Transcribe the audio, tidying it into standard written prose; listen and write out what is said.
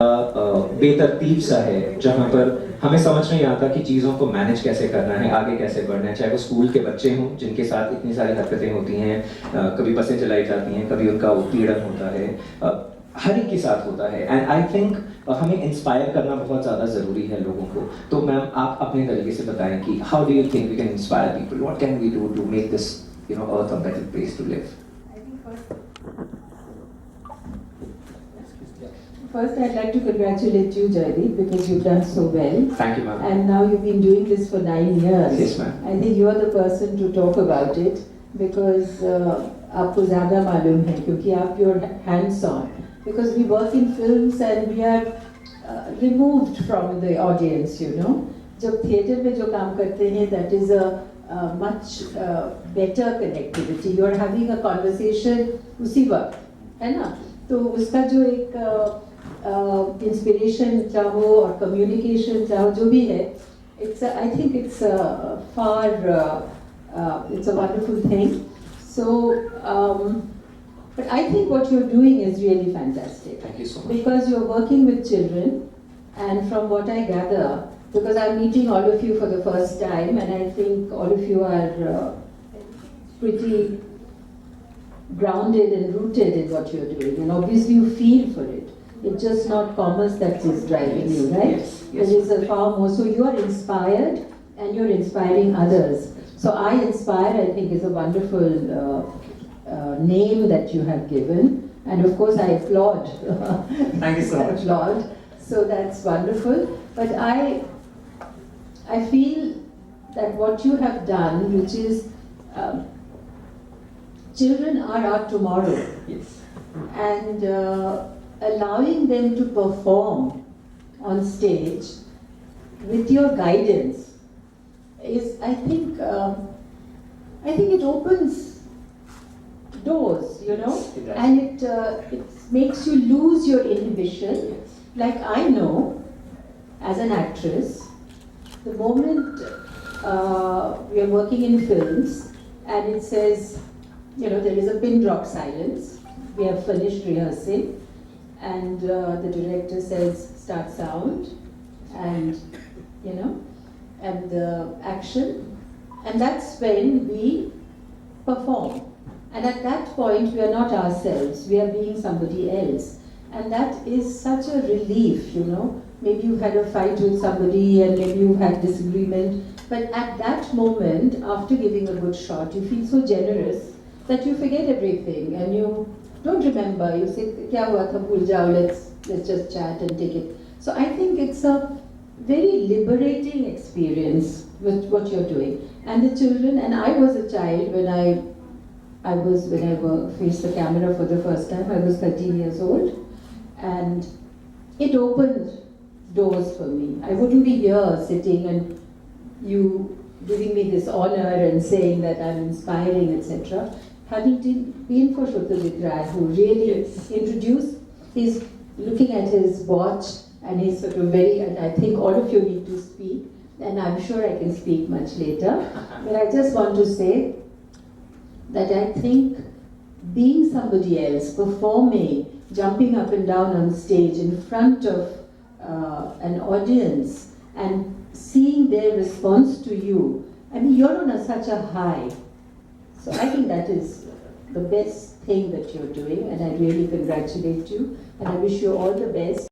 बेतरतीब सा है, जहाँ पर हमें समझ नहीं आता कि चीज़ों को मैनेज कैसे करना है, आगे कैसे बढ़ना है, चाहे वो स्कूल के बच्चे हों जिनके साथ इतनी सारी हरकतें होती हैं, कभी बसें चलाई जाती हैं, कभी उनका उत्पीड़न होता है, हर एक के साथ होता है। एंड आई थिंक हमें इंस्पायर करना बहुत ज़्यादा ज़रूरी है लोगों को। तो मैम, आप अपने तरीके से बताएं कि how do you think we can inspire people, what can we do to make this earth a better place to live? First, I'd like to congratulate you, Jaydeep, because you've done so well. Thank you, ma'am. And now you've been doing this for 9 years. Yes, ma'am. I think you're the person to talk about it because आपको ज़्यादा मालूम है क्योंकि आप you're hands-on. Because we work in films and we are removed from the audience, you know. जब theatre में जो काम करते हैं, that is a much better connectivity. You're having a conversation उसी वक्त, है ना? तो उसका जो एक इंस्पिरेशन चाहो और कम्युनिकेशन चाहो जो भी है, it's I think it's it's a wonderful thing. So but I think what you're doing is really fantastic. Thank you so much. Because you're working with children, and from what I gather, because I'm meeting all of you for the first time, and I think all of you are pretty grounded and rooted in what you're doing, and obviously you feel for it. It's just not commerce that is driving you, right? Yes, yes. There is a far more. So you are inspired, and you're inspiring others. So I Inspire, I think, is a wonderful name that you have given, and of course I applaud. Thank you so much. Applaud. So that's wonderful. But I feel that what you have done, which is children are our tomorrow. Yes. And allowing them to perform on stage with your guidance is, I think it opens doors, you know, It does. and it makes you lose your inhibition. Yes. Like I know, as an actress, the moment we are working in films and it says, you know, there is a pin drop silence, we have finished rehearsing, and the director says start sound, and you know, and action, and that's when we perform. And at that point we are not ourselves, we are being somebody else, and that is such a relief, you know. Maybe you've had a fight with somebody and maybe you've had disagreement, but at that moment, after giving a good shot, you feel so generous that you forget everything and you don't remember. You say, "Kya hua tha, bhul jao, let's just chat and take it." So I think it's a very liberating experience with what you're doing. And the children, and I was a child when I faced the camera for the first time. I was 13 years old, and it opened doors for me. I wouldn't be here sitting and you giving me this honor and saying that I'm inspiring, etc. Hadn't it been for Shrutajit Rai, who really introduced, he's looking at his watch and he's sort of very, and I think all of you need to speak, and I'm sure I can speak much later, but I just want to say that I think being somebody else, performing, jumping up and down on stage in front of an audience and seeing their response to you, I mean, you're on such a high. So I think that is the best thing that you're doing, and I really congratulate you, and I wish you all the best.